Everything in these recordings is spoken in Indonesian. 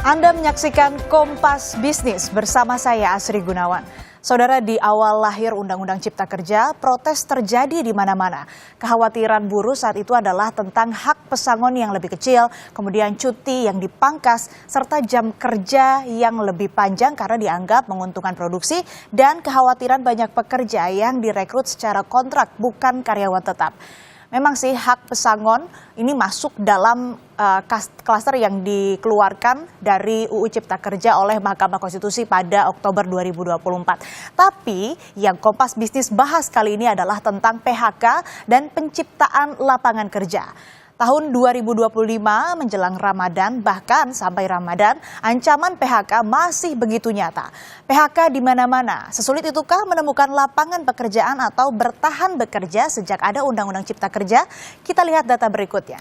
Anda menyaksikan Kompas Bisnis bersama saya Asri Gunawan. Saudara, di awal lahir Undang-Undang Cipta Kerja, protes terjadi di mana-mana. Kekhawatiran buruh saat itu adalah tentang hak pesangon yang lebih kecil, kemudian cuti yang dipangkas, serta jam kerja yang lebih panjang karena dianggap menguntungkan produksi, dan kekhawatiran banyak pekerja yang direkrut secara kontrak bukan karyawan tetap. Memang sih hak pesangon ini masuk dalam klaster yang dikeluarkan dari UU Cipta Kerja oleh Mahkamah Konstitusi pada Oktober 2024. Tapi yang Kompas Bisnis bahas kali ini adalah tentang PHK dan penciptaan lapangan kerja. Tahun 2025 menjelang Ramadan, bahkan sampai Ramadan, ancaman PHK masih begitu nyata. PHK di mana-mana. Sesulit itukah menemukan lapangan pekerjaan atau bertahan bekerja sejak ada Undang-Undang Cipta Kerja? Kita lihat data berikutnya.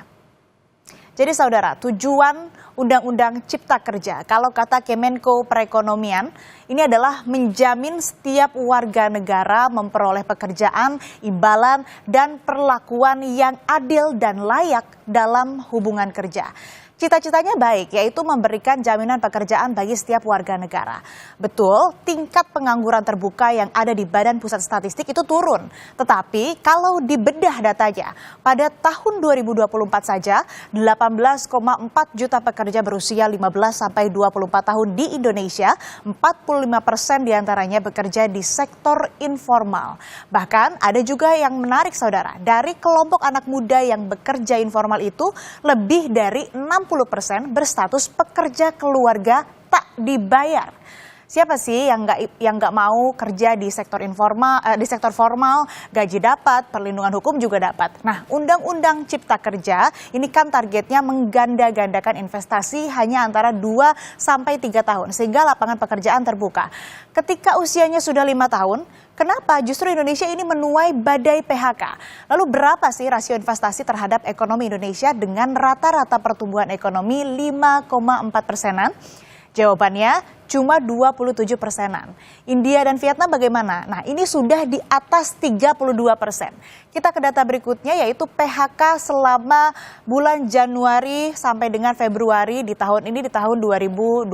Jadi saudara, tujuan Undang-Undang Cipta Kerja, kalau kata Kemenko Perekonomian, ini adalah menjamin setiap warga negara memperoleh pekerjaan, imbalan, dan perlakuan yang adil dan layak dalam hubungan kerja. Cita-citanya baik, yaitu memberikan jaminan pekerjaan bagi setiap warga negara. Betul, tingkat pengangguran terbuka yang ada di Badan Pusat Statistik itu turun. Tetapi kalau dibedah datanya, pada tahun 2024 saja 18,4 juta pekerja berusia 15 sampai 24 tahun di Indonesia, 45% diantaranya bekerja di sektor informal. Bahkan ada juga yang menarik saudara, dari kelompok anak muda yang bekerja informal itu lebih dari 60% berstatus pekerja keluarga tak dibayar. Siapa sih yang nggak mau kerja di sektor informal, di sektor formal, gaji dapat, perlindungan hukum juga dapat. Nah, Undang-Undang Cipta Kerja ini kan targetnya mengganda-gandakan investasi hanya antara 2 sampai 3 tahun sehingga lapangan pekerjaan terbuka. Ketika usianya sudah 5 tahun, kenapa justru Indonesia ini menuai badai PHK? Lalu berapa sih rasio investasi terhadap ekonomi Indonesia dengan rata-rata pertumbuhan ekonomi 5,4%? Jawabannya cuma 27%. India dan Vietnam bagaimana? Nah, ini sudah di atas 32%. Kita ke data berikutnya yaitu PHK selama bulan Januari sampai dengan Februari di tahun ini, di tahun 2025.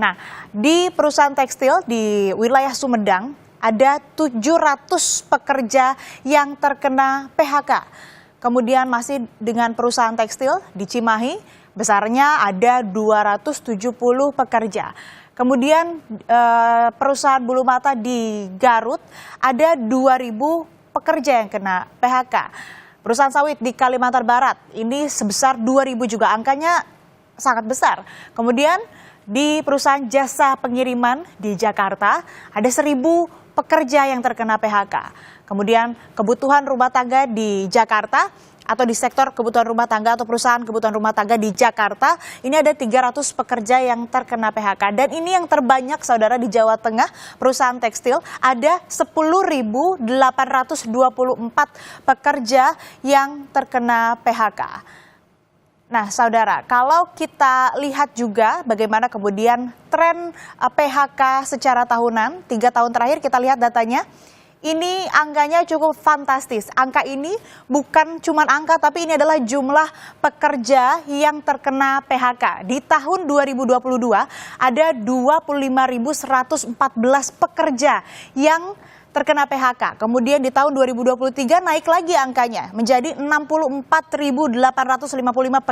Nah, di perusahaan tekstil di wilayah Sumedang ada 700 pekerja yang terkena PHK. Kemudian masih dengan perusahaan tekstil di Cimahi, besarnya ada 270 pekerja. Kemudian perusahaan bulu mata di Garut ada 2.000 pekerja yang kena PHK. Perusahaan sawit di Kalimantan Barat ini sebesar 2.000 juga, angkanya sangat besar. Kemudian di perusahaan jasa pengiriman di Jakarta ada 1.000 pekerja yang terkena PHK. Kemudian kebutuhan rumah tangga di Jakarta atau di sektor kebutuhan rumah tangga atau perusahaan kebutuhan rumah tangga di Jakarta, ini ada 300 pekerja yang terkena PHK. Dan ini yang terbanyak saudara di Jawa Tengah, perusahaan tekstil ada 10.824 pekerja yang terkena PHK. Nah saudara, kalau kita lihat juga bagaimana kemudian tren PHK secara tahunan, 3 tahun terakhir kita lihat datanya. Ini angkanya cukup fantastis. Angka ini bukan cuma angka, tapi ini adalah jumlah pekerja yang terkena PHK. Di tahun 2022 ada 25.114 pekerja yang terkena PHK. Kemudian di tahun 2023 naik lagi angkanya menjadi 64.855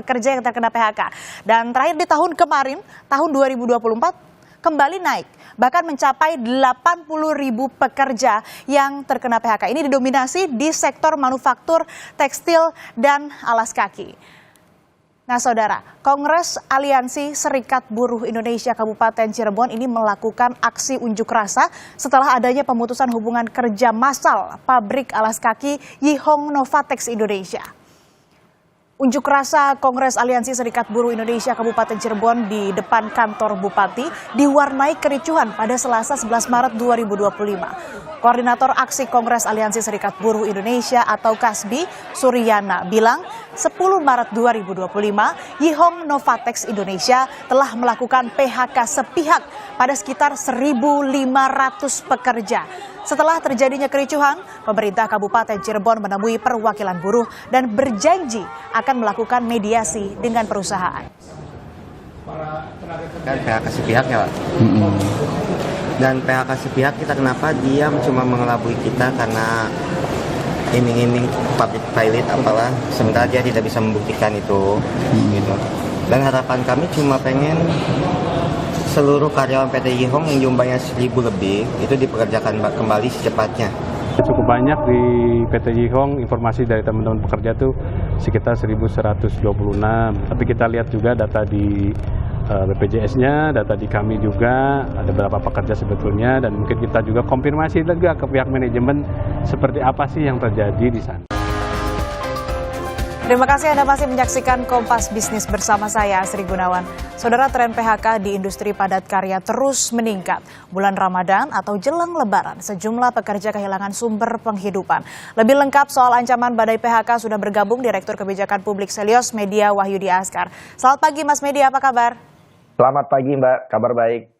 pekerja yang terkena PHK. Dan terakhir di tahun kemarin, tahun 2024, kembali naik, bahkan mencapai 80.000 pekerja yang terkena PHK. Ini didominasi di sektor manufaktur, tekstil, dan alas kaki. Nah saudara, Kongres Aliansi Serikat Buruh Indonesia Kabupaten Cirebon ini melakukan aksi unjuk rasa setelah adanya pemutusan hubungan kerja massal pabrik alas kaki Yihong Novatex Indonesia. Unjuk rasa Kongres Aliansi Serikat Buruh Indonesia Kabupaten Cirebon di depan kantor Bupati diwarnai kericuhan pada Selasa 11 Maret 2025. Koordinator Aksi Kongres Aliansi Serikat Buruh Indonesia atau KASBI, Suryana, bilang 10 Maret 2025, Yihong Novatex Indonesia telah melakukan PHK sepihak pada sekitar 1.500 pekerja. Setelah terjadinya kericuhan, pemerintah Kabupaten Cirebon menemui perwakilan buruh dan berjanji akan melakukan mediasi dengan perusahaan. Kan PHK sepihak ya Pak. Dan PHK sepihak kita kenapa dia cuma mengelabui kita karena iming-iming public pilot apalah, sementara dia tidak bisa membuktikan itu gitu. Dan harapan kami cuma pengen seluruh karyawan PT Yihong yang jumlahnya 1.000 lebih itu dipekerjakan kembali secepatnya. Cukup banyak di PT Yihong, informasi dari teman-teman pekerja tuh sekitar 1.126. Tapi kita lihat juga data di BPJS-nya, data di kami juga ada beberapa pekerja sebetulnya, dan mungkin kita juga konfirmasi juga ke pihak manajemen seperti apa sih yang terjadi di sana. Terima kasih Anda masih menyaksikan Kompas Bisnis bersama saya Asri Gunawan. Saudara, tren PHK di industri padat karya terus meningkat. Bulan Ramadan atau jelang Lebaran, sejumlah pekerja kehilangan sumber penghidupan. Lebih lengkap soal ancaman badai PHK sudah bergabung Direktur Kebijakan Publik Selios Media Wahyudi Askar. Selamat pagi Mas Media, apa kabar? Selamat pagi Mbak, kabar baik.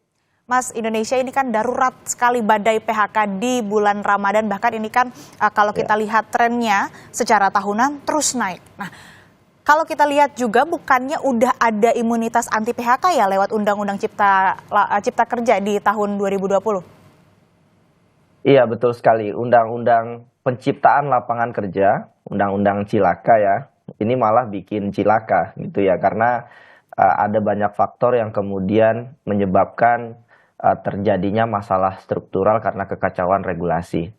Mas, Indonesia ini kan darurat sekali badai PHK di bulan Ramadan. Bahkan ini kan kalau kita lihat trennya secara tahunan terus naik. Nah, kalau kita lihat juga bukannya udah ada imunitas anti PHK ya lewat Undang-Undang Cipta Kerja di tahun 2020? Iya betul sekali, Undang-Undang Penciptaan Lapangan Kerja, Undang-Undang Cilaka ya, ini malah bikin cilaka gitu ya, karena ada banyak faktor yang kemudian menyebabkan terjadinya masalah struktural karena kekacauan regulasi.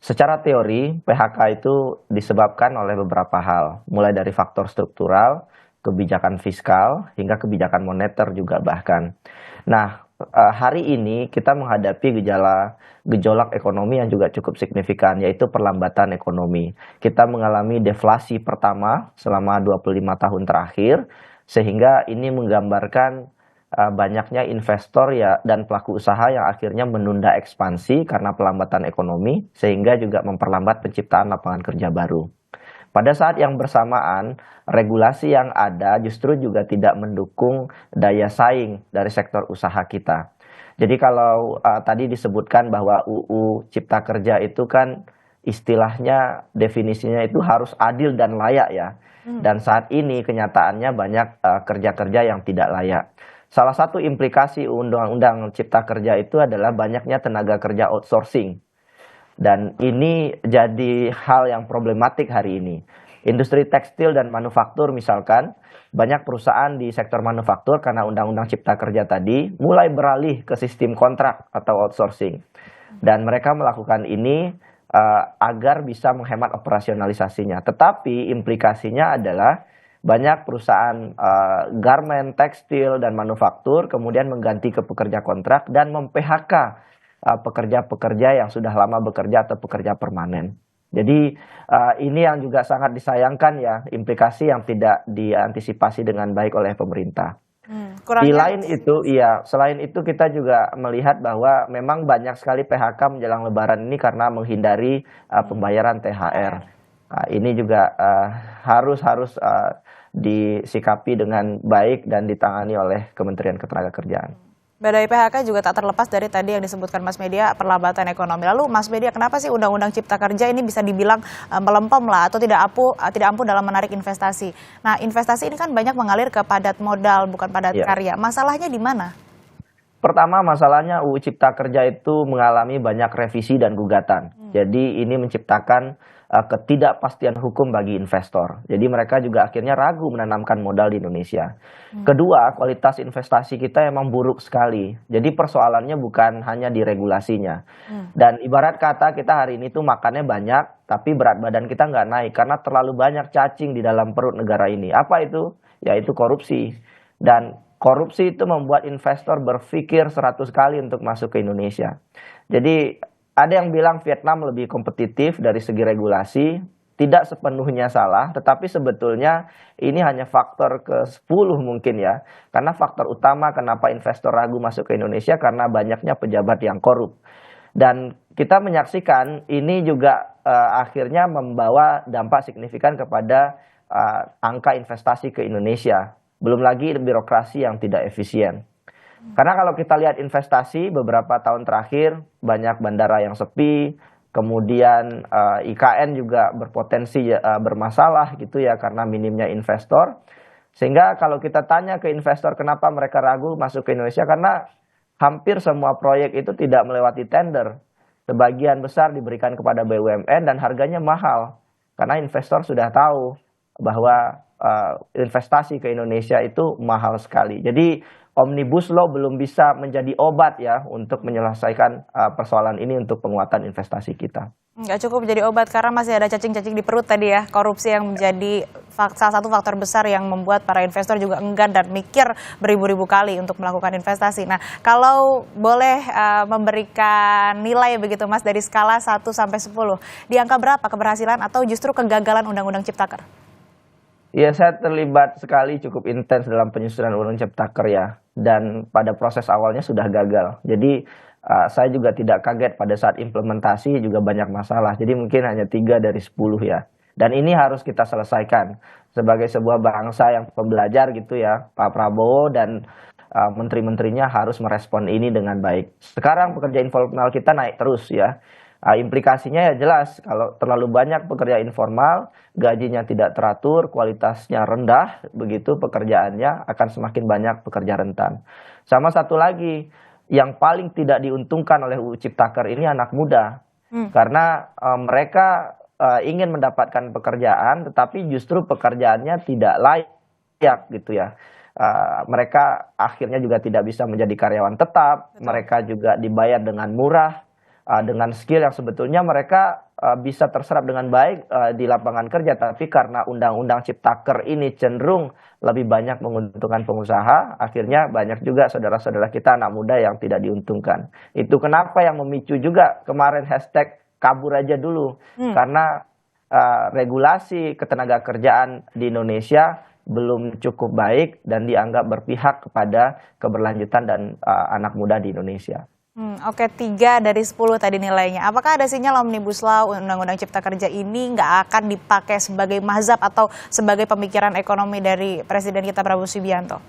Secara teori, PHK itu disebabkan oleh beberapa hal, mulai dari faktor struktural, kebijakan fiskal, hingga kebijakan moneter juga bahkan. Nah, hari ini kita menghadapi gejolak ekonomi yang juga cukup signifikan, yaitu perlambatan ekonomi. Kita mengalami deflasi pertama selama 25 tahun terakhir, sehingga ini menggambarkan banyaknya investor ya dan pelaku usaha yang akhirnya menunda ekspansi karena pelambatan ekonomi, sehingga juga memperlambat penciptaan lapangan kerja baru. Pada saat yang bersamaan, regulasi yang ada justru juga tidak mendukung daya saing dari sektor usaha kita. Jadi kalau tadi disebutkan bahwa UU Cipta Kerja itu kan istilahnya definisinya itu harus adil dan layak ya. Dan saat ini kenyataannya banyak kerja-kerja yang tidak layak. Salah satu implikasi Undang-Undang Cipta Kerja itu adalah banyaknya tenaga kerja outsourcing. Dan ini jadi hal yang problematik hari ini. Industri tekstil dan manufaktur misalkan, banyak perusahaan di sektor manufaktur karena Undang-Undang Cipta Kerja tadi mulai beralih ke sistem kontrak atau outsourcing. Dan mereka melakukan ini agar bisa menghemat operasionalisasinya. Tetapi implikasinya adalah banyak perusahaan garment, tekstil, dan manufaktur kemudian mengganti ke pekerja kontrak dan mem-PHK pekerja-pekerja yang sudah lama bekerja atau pekerja permanen. Jadi ini yang juga sangat disayangkan ya, implikasi yang tidak diantisipasi dengan baik oleh pemerintah. Selain itu kita juga melihat bahwa memang banyak sekali PHK menjelang Lebaran ini karena menghindari pembayaran THR. Nah, ini juga harus disikapi dengan baik dan ditangani oleh Kementerian Ketenagakerjaan. Badai PHK juga tak terlepas dari tadi yang disebutkan Mas Media, perlambatan ekonomi. Lalu Mas Media, kenapa sih Undang-Undang Cipta Kerja ini bisa dibilang melempem lah atau tidak ampuh dalam menarik investasi? Nah, investasi ini kan banyak mengalir ke padat modal, bukan padat karya. Masalahnya di mana? Pertama, masalahnya UU Cipta Kerja itu mengalami banyak revisi dan gugatan. Jadi ini menciptakan ketidakpastian hukum bagi investor. Jadi mereka juga akhirnya ragu menanamkan modal di Indonesia. Kedua, kualitas investasi kita emang buruk sekali. Jadi persoalannya bukan hanya di regulasinya. Dan ibarat kata kita hari ini tuh makannya banyak, tapi berat badan kita nggak naik karena terlalu banyak cacing di dalam perut negara ini. Apa itu? Yaitu korupsi. Dan korupsi itu membuat investor berpikir 100 kali untuk masuk ke Indonesia. Jadi ada yang bilang Vietnam lebih kompetitif dari segi regulasi, tidak sepenuhnya salah, tetapi sebetulnya ini hanya faktor ke-10 mungkin ya. Karena faktor utama kenapa investor ragu masuk ke Indonesia karena banyaknya pejabat yang korup. Dan kita menyaksikan ini juga akhirnya membawa dampak signifikan kepada angka investasi ke Indonesia. Belum lagi birokrasi yang tidak efisien. Karena kalau kita lihat investasi beberapa tahun terakhir banyak bandara yang sepi, kemudian IKN juga berpotensi bermasalah gitu ya karena minimnya investor. Sehingga kalau kita tanya ke investor kenapa mereka ragu masuk ke Indonesia, karena hampir semua proyek itu tidak melewati tender. Sebagian besar diberikan kepada BUMN dan harganya mahal. Karena investor sudah tahu bahwa investasi ke Indonesia itu mahal sekali. Jadi Omnibus Law belum bisa menjadi obat ya untuk menyelesaikan persoalan ini untuk penguatan investasi kita. Nggak cukup jadi obat karena masih ada cacing-cacing di perut tadi ya. Korupsi yang menjadi salah satu faktor besar yang membuat para investor juga enggan dan mikir beribu-ribu kali untuk melakukan investasi. Nah, kalau boleh memberikan nilai begitu Mas dari skala 1 sampai 10, di angka berapa keberhasilan atau justru kegagalan Undang-Undang Ciptaker? Ya, saya terlibat sekali cukup intens dalam penyusunan Undang Ciptaker ya. Dan pada proses awalnya sudah gagal. Jadi saya juga tidak kaget pada saat implementasi juga banyak masalah. Jadi mungkin hanya 3 dari 10 ya. Dan ini harus kita selesaikan. Sebagai sebuah bangsa yang pembelajar gitu ya, Pak Prabowo dan menteri-menterinya harus merespon ini dengan baik. Sekarang pekerja informal kita naik terus ya. Implikasinya ya jelas, kalau terlalu banyak pekerja informal, gajinya tidak teratur, kualitasnya rendah, begitu pekerjaannya akan semakin banyak pekerja rentan. Sama satu lagi, yang paling tidak diuntungkan oleh UU Ciptaker ini anak muda. Karena mereka ingin mendapatkan pekerjaan, tetapi justru pekerjaannya tidak layak gitu ya. Mereka akhirnya juga tidak bisa menjadi karyawan tetap, mereka juga dibayar dengan murah, dengan skill yang sebetulnya mereka bisa terserap dengan baik di lapangan kerja, tapi karena Undang-Undang Ciptaker ini cenderung lebih banyak menguntungkan pengusaha, akhirnya banyak juga saudara-saudara kita anak muda yang tidak diuntungkan. Itu kenapa yang memicu juga kemarin hashtag kabur aja dulu, karena regulasi ketenaga kerjaan di Indonesia belum cukup baik dan dianggap berpihak kepada keberlanjutan dan anak muda di Indonesia. Oke, 3 dari 10 tadi nilainya. Apakah ada sinyal Omnibus Law Undang-Undang Cipta Kerja ini nggak akan dipakai sebagai mazhab atau sebagai pemikiran ekonomi dari Presiden kita Prabowo Subianto?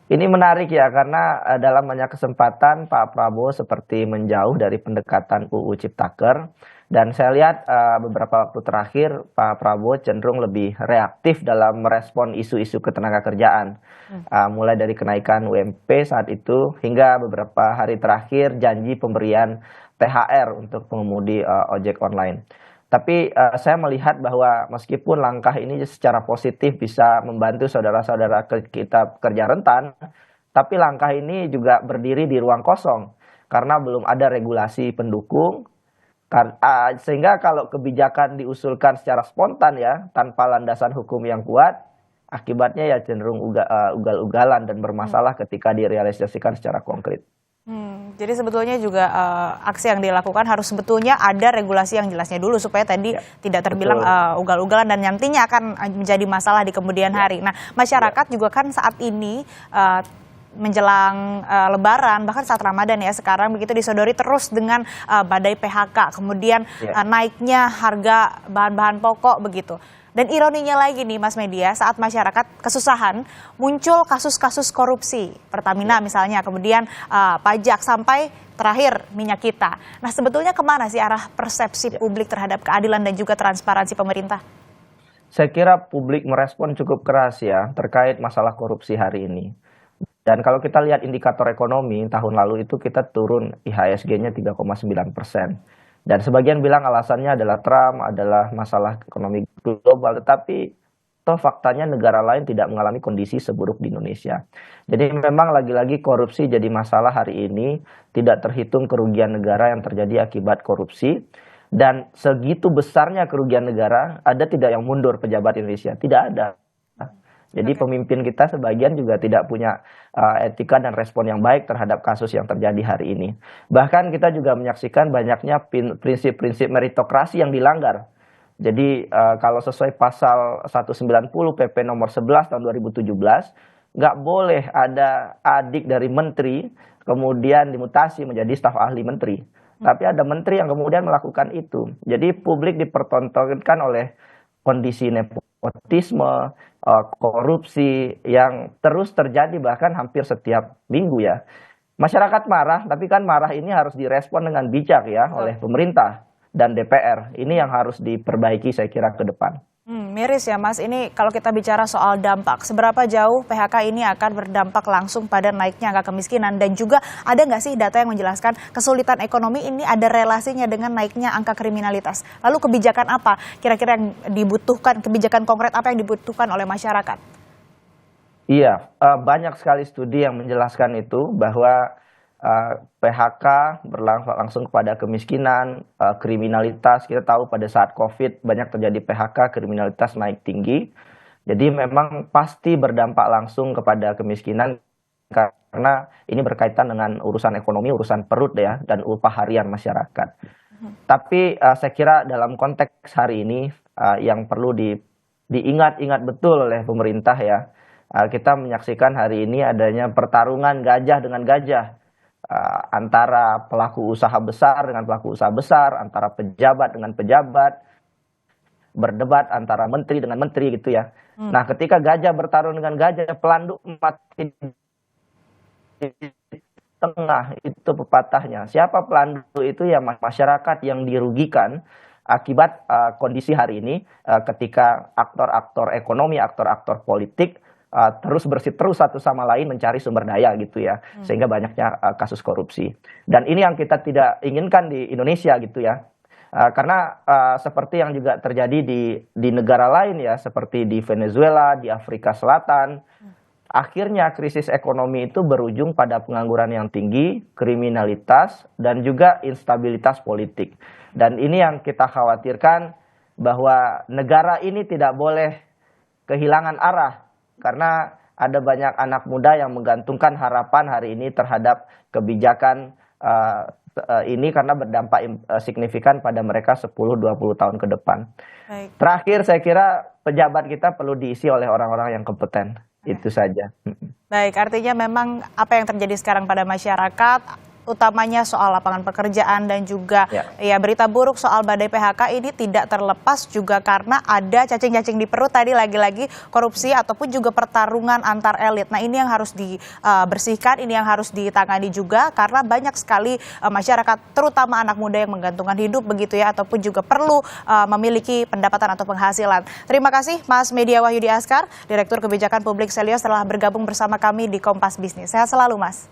Ini menarik ya, karena dalam banyak kesempatan Pak Prabowo seperti menjauh dari pendekatan UU Ciptaker. Dan saya lihat beberapa waktu terakhir Pak Prabowo cenderung lebih reaktif dalam merespon isu-isu ketenagakerjaan. Mulai dari kenaikan UMP saat itu hingga beberapa hari terakhir janji pemberian THR untuk pengemudi ojek online. Tapi saya melihat bahwa meskipun langkah ini secara positif bisa membantu saudara-saudara kita pekerja rentan, tapi langkah ini juga berdiri di ruang kosong karena belum ada regulasi pendukung. Sehingga kalau kebijakan diusulkan secara spontan ya, tanpa landasan hukum yang kuat, akibatnya ya cenderung ugal-ugalan dan bermasalah ketika direalisasikan secara konkret. Jadi sebetulnya juga aksi yang dilakukan harus sebetulnya ada regulasi yang jelasnya dulu supaya tadi tidak terbilang ugal-ugalan dan nantinya akan menjadi masalah di kemudian hari. Nah, masyarakat juga kan saat ini menjelang Lebaran bahkan saat Ramadan ya sekarang begitu disodori terus dengan badai PHK, kemudian naiknya harga bahan-bahan pokok begitu. Dan ironinya lagi nih Mas Media, saat masyarakat kesusahan muncul kasus-kasus korupsi Pertamina misalnya, kemudian pajak sampai terakhir minyak kita. Nah sebetulnya kemana sih arah persepsi publik terhadap keadilan dan juga transparansi pemerintah? Saya kira publik merespon cukup keras ya terkait masalah korupsi hari ini. Dan kalau kita lihat indikator ekonomi tahun lalu itu kita turun IHSG-nya 3,9%. Dan sebagian bilang alasannya adalah Trump, adalah masalah ekonomi global, tetapi toh faktanya negara lain tidak mengalami kondisi seburuk di Indonesia. Jadi memang lagi-lagi korupsi jadi masalah hari ini, tidak terhitung kerugian negara yang terjadi akibat korupsi. Dan segitu besarnya kerugian negara, ada tidak yang mundur pejabat Indonesia? Tidak ada. Jadi pemimpin kita sebagian juga tidak punya etika dan respon yang baik terhadap kasus yang terjadi hari ini. Bahkan kita juga menyaksikan banyaknya prinsip-prinsip meritokrasi yang dilanggar. Jadi kalau sesuai pasal 190 PP nomor 11 tahun 2017, nggak boleh ada adik dari menteri kemudian dimutasi menjadi staf ahli menteri. Tapi ada menteri yang kemudian melakukan itu. Jadi publik dipertontonkan oleh kondisi nepotisme, korupsi yang terus terjadi bahkan hampir setiap minggu ya. Masyarakat marah, tapi kan marah ini harus direspon dengan bijak ya oleh pemerintah dan DPR. Ini yang harus diperbaiki saya kira ke depan. Miris ya Mas, ini kalau kita bicara soal dampak, seberapa jauh PHK ini akan berdampak langsung pada naiknya angka kemiskinan, dan juga ada nggak sih data yang menjelaskan kesulitan ekonomi ini ada relasinya dengan naiknya angka kriminalitas? Lalu kebijakan apa kira-kira yang dibutuhkan, kebijakan konkret apa yang dibutuhkan oleh masyarakat? Iya, banyak sekali studi yang menjelaskan itu bahwa PHK berlangsung langsung kepada kemiskinan, kriminalitas. Kita tahu pada saat COVID banyak terjadi PHK, kriminalitas naik tinggi. Jadi memang pasti berdampak langsung kepada kemiskinan karena ini berkaitan dengan urusan ekonomi, urusan perut ya, dan upah harian masyarakat. Tapi saya kira dalam konteks hari ini yang perlu diingat-ingat betul oleh pemerintah ya, kita menyaksikan hari ini adanya pertarungan gajah dengan gajah. Antara pelaku usaha besar dengan pelaku usaha besar, antara pejabat dengan pejabat, berdebat antara menteri dengan menteri gitu ya. Nah, ketika gajah bertarung dengan gajah, pelanduk mati di tengah, itu pepatahnya. Siapa pelanduk itu? Ya masyarakat yang dirugikan akibat kondisi hari ini, ketika aktor-aktor ekonomi, aktor-aktor politik terus bersiteru satu sama lain mencari sumber daya gitu ya, sehingga banyaknya kasus korupsi. Dan ini yang kita tidak inginkan di Indonesia gitu ya, karena seperti yang juga terjadi di negara lain ya, seperti di Venezuela, di Afrika Selatan, akhirnya krisis ekonomi itu berujung pada pengangguran yang tinggi, kriminalitas, dan juga instabilitas politik. Dan ini yang kita khawatirkan, bahwa negara ini tidak boleh kehilangan arah, karena ada banyak anak muda yang menggantungkan harapan hari ini terhadap kebijakan ini, karena berdampak signifikan pada mereka 10-20 tahun ke depan. Baik. Terakhir, saya kira pejabat kita perlu diisi oleh orang-orang yang kompeten. Itu saja. Baik, artinya memang apa yang terjadi sekarang pada masyarakat, utamanya soal lapangan pekerjaan dan juga ya berita buruk soal badai PHK ini tidak terlepas juga karena ada cacing-cacing di perut tadi, lagi-lagi korupsi ataupun juga pertarungan antar elit. Nah, ini yang harus dibersihkan, ini yang harus ditangani juga, karena banyak sekali masyarakat terutama anak muda yang menggantungkan hidup begitu ya, ataupun juga perlu memiliki pendapatan atau penghasilan. Terima kasih Mas Media Wahyudi Askar, Direktur Kebijakan Publik Selios, telah bergabung bersama kami di Kompas Bisnis. Sehat selalu Mas.